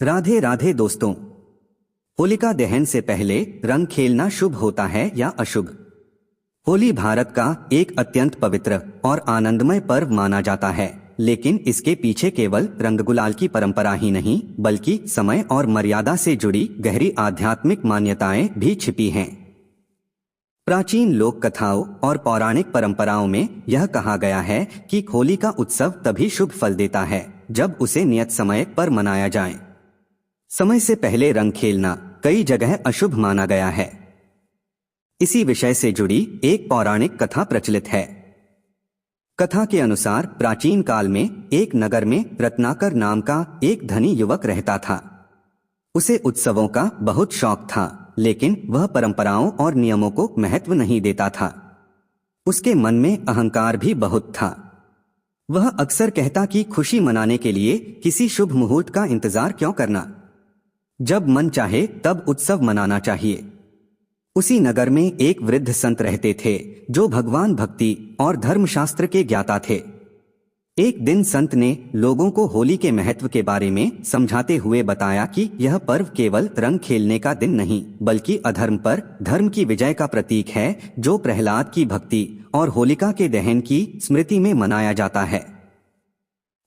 राधे राधे दोस्तों। होलिका दहन से पहले रंग खेलना शुभ होता है या अशुभ? होली भारत का एक अत्यंत पवित्र और आनंदमय पर्व माना जाता है, लेकिन इसके पीछे केवल रंग गुलाल की परंपरा ही नहीं बल्कि समय और मर्यादा से जुड़ी गहरी आध्यात्मिक मान्यताएं भी छिपी हैं। प्राचीन लोक कथाओं और पौराणिक परंपराओं में यह कहा गया है कि होली का उत्सव तभी शुभ फल देता है जब उसे नियत समय पर मनाया जाए। समय से पहले रंग खेलना कई जगह अशुभ माना गया है। इसी विषय से जुड़ी एक पौराणिक कथा प्रचलित है। कथा के अनुसार प्राचीन काल में एक नगर में रत्नाकर नाम का एक धनी युवक रहता था। उसे उत्सवों का बहुत शौक था, लेकिन वह परंपराओं और नियमों को महत्व नहीं देता था। उसके मन में अहंकार भी बहुत था। वह अक्सर कहता कि खुशी मनाने के लिए किसी शुभ मुहूर्त का इंतजार क्यों करना, जब मन चाहे तब उत्सव मनाना चाहिए। उसी नगर में एक वृद्ध संत रहते थे जो भगवान भक्ति और धर्मशास्त्र के ज्ञाता थे। एक दिन संत ने लोगों को होली के महत्व के बारे में समझाते हुए बताया कि यह पर्व केवल रंग खेलने का दिन नहीं बल्कि अधर्म पर धर्म की विजय का प्रतीक है, जो प्रहलाद की भक्ति और होलिका के दहन की स्मृति में मनाया जाता है।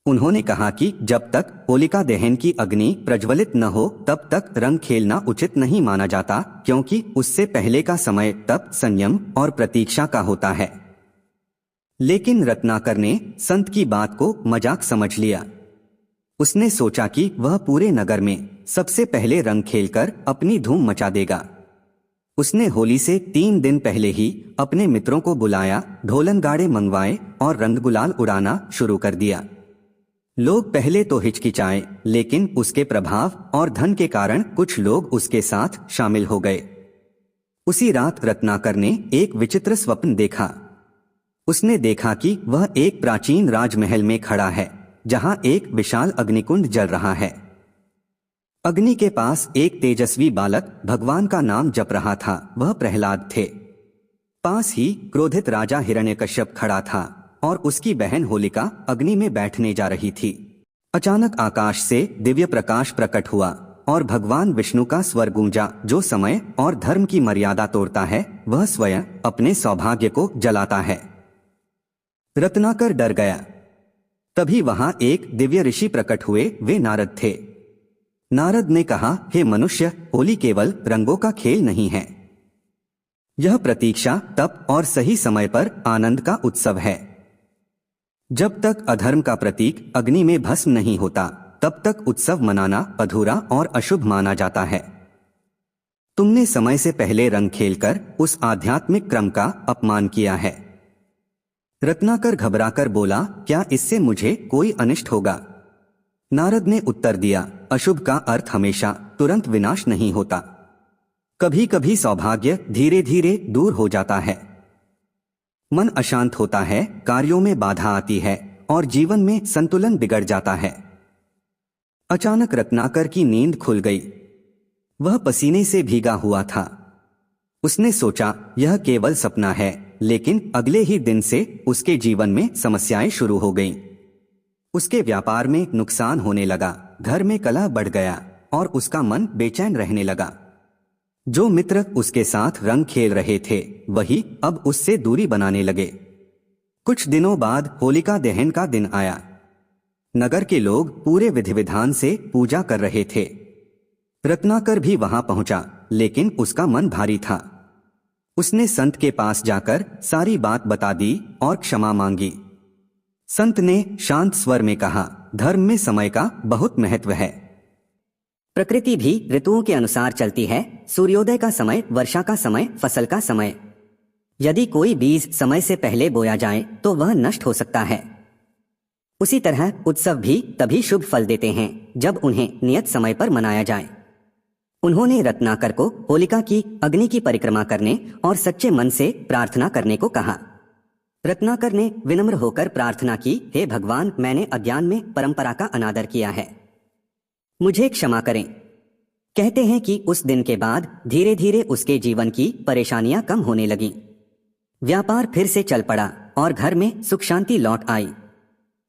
उन्होंने कहा कि जब तक होलिका दहन की अग्नि प्रज्वलित न हो तब तक रंग खेलना उचित नहीं माना जाता, क्योंकि उससे पहले का समय तप, संयम और प्रतीक्षा का होता है। लेकिन रत्नाकर ने संत की बात को मजाक समझ लिया। उसने सोचा कि वह पूरे नगर में सबसे पहले रंग खेलकर अपनी धूम मचा देगा। उसने होली से 3 दिन पहले ही अपने मित्रों को बुलाया, ढोलन गाड़े मंगवाए और रंग गुलाल उड़ाना शुरू कर दिया। लोग पहले तो हिचकिचाए, लेकिन उसके प्रभाव और धन के कारण कुछ लोग उसके साथ शामिल हो गए। उसी रात रत्नाकर ने एक विचित्र स्वप्न देखा। उसने देखा कि वह एक प्राचीन राजमहल में खड़ा है, जहां एक विशाल अग्निकुंड जल रहा है। अग्नि के पास एक तेजस्वी बालक भगवान का नाम जप रहा था। वह प्रहलाद थे। पास ही क्रोधित राजा हिरण्यकश्यप खड़ा था और उसकी बहन होलिका अग्नि में बैठने जा रही थी। अचानक आकाश से दिव्य प्रकाश प्रकट हुआ और भगवान विष्णु का स्वर गूंजा, जो समय और धर्म की मर्यादा तोड़ता है वह स्वयं अपने सौभाग्य को जलाता है। रत्नाकर डर गया। तभी वहां एक दिव्य ऋषि प्रकट हुए। वे नारद थे। नारद ने कहा, हे मनुष्य, होली केवल रंगों का खेल नहीं है। यह प्रतीक्षा, तप और सही समय पर आनंद का उत्सव है। जब तक अधर्म का प्रतीक अग्नि में भस्म नहीं होता तब तक उत्सव मनाना अधूरा और अशुभ माना जाता है। तुमने समय से पहले रंग खेलकर उस आध्यात्मिक क्रम का अपमान किया है। रत्नाकर घबराकर बोला, क्या इससे मुझे कोई अनिष्ट होगा? नारद ने उत्तर दिया, अशुभ का अर्थ हमेशा तुरंत विनाश नहीं होता। कभी कभी सौभाग्य धीरे धीरे दूर हो जाता है। मन अशांत होता है, कार्यों में बाधा आती है और जीवन में संतुलन बिगड़ जाता है। अचानक रत्नाकर की नींद खुल गई। वह पसीने से भीगा हुआ था। उसने सोचा यह केवल सपना है, लेकिन अगले ही दिन से उसके जीवन में समस्याएं शुरू हो गईं। उसके व्यापार में नुकसान होने लगा, घर में कलह बढ़ गया और उसका मन बेचैन रहने लगा। जो मित्र उसके साथ रंग खेल रहे थे वही अब उससे दूरी बनाने लगे। कुछ दिनों बाद होलिका दहन का दिन आया। नगर के लोग पूरे विधि विधान से पूजा कर रहे थे। रत्नाकर भी वहां पहुंचा, लेकिन उसका मन भारी था। उसने संत के पास जाकर सारी बात बता दी और क्षमा मांगी। संत ने शांत स्वर में कहा, धर्म में समय का बहुत महत्व है। प्रकृति भी ऋतुओं के अनुसार चलती है। सूर्योदय का समय, वर्षा का समय, फसल का समय। यदि कोई बीज समय से पहले बोया जाए तो वह नष्ट हो सकता है। उसी तरह उत्सव भी तभी शुभ फल देते हैं जब उन्हें नियत समय पर मनाया जाए। उन्होंने रत्नाकर को होलिका की अग्नि की परिक्रमा करने और सच्चे मन से प्रार्थना करने को कहा। रत्नाकर ने विनम्र होकर प्रार्थना की, हे भगवान, मैंने अज्ञान में परंपरा का अनादर किया है, मुझे क्षमा करें। कहते हैं कि उस दिन के बाद धीरे धीरे उसके जीवन की परेशानियां कम होने लगीं। व्यापार फिर से चल पड़ा और घर में सुख शांति लौट आई।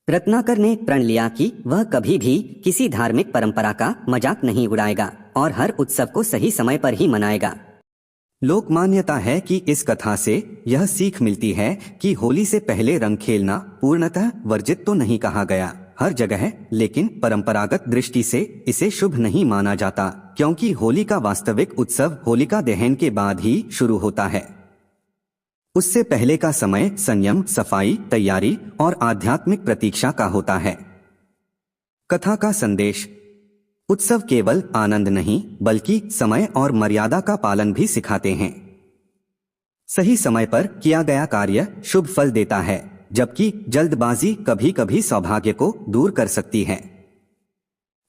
रत्नाकर ने प्रण लिया कि वह कभी भी किसी धार्मिक परंपरा का मजाक नहीं उड़ाएगा और हर उत्सव को सही समय पर ही मनाएगा। लोक मान्यता है कि इस कथा से यह सीख मिलती है कि होली से पहले रंग खेलना पूर्णतः वर्जित तो नहीं कहा गया हर जगह, लेकिन परंपरागत दृष्टि से इसे शुभ नहीं माना जाता, क्योंकि होली का वास्तविक उत्सव होलिका दहन के बाद ही शुरू होता है। उससे पहले का समय संयम, सफाई, तैयारी और आध्यात्मिक प्रतीक्षा का होता है। कथा का संदेश: उत्सव केवल आनंद नहीं बल्कि समय और मर्यादा का पालन भी सिखाते हैं। सही समय पर किया गया कार्य शुभ फल देता है, जबकि जल्दबाजी कभी कभी सौभाग्य को दूर कर सकती है।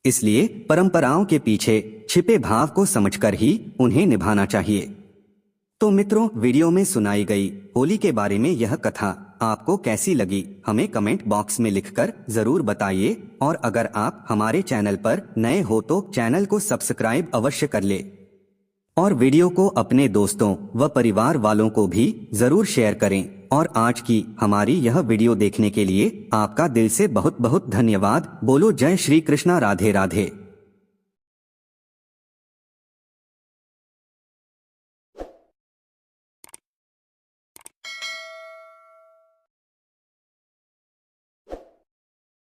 इसलिए परंपराओं के पीछे छिपे भाव को समझकर ही उन्हें निभाना चाहिए। तो मित्रों, वीडियो में सुनाई गई होली के बारे में यह कथा आपको कैसी लगी, हमें कमेंट बॉक्स में लिखकर जरूर बताइए। और अगर आप हमारे चैनल पर नए हो तो चैनल को सब्सक्राइब अवश्य कर ले और वीडियो को अपने दोस्तों व परिवार वालों को भी जरूर शेयर करें। और आज की हमारी यह वीडियो देखने के लिए आपका दिल से बहुत बहुत धन्यवाद। बोलो जय श्री कृष्णा, राधे राधे।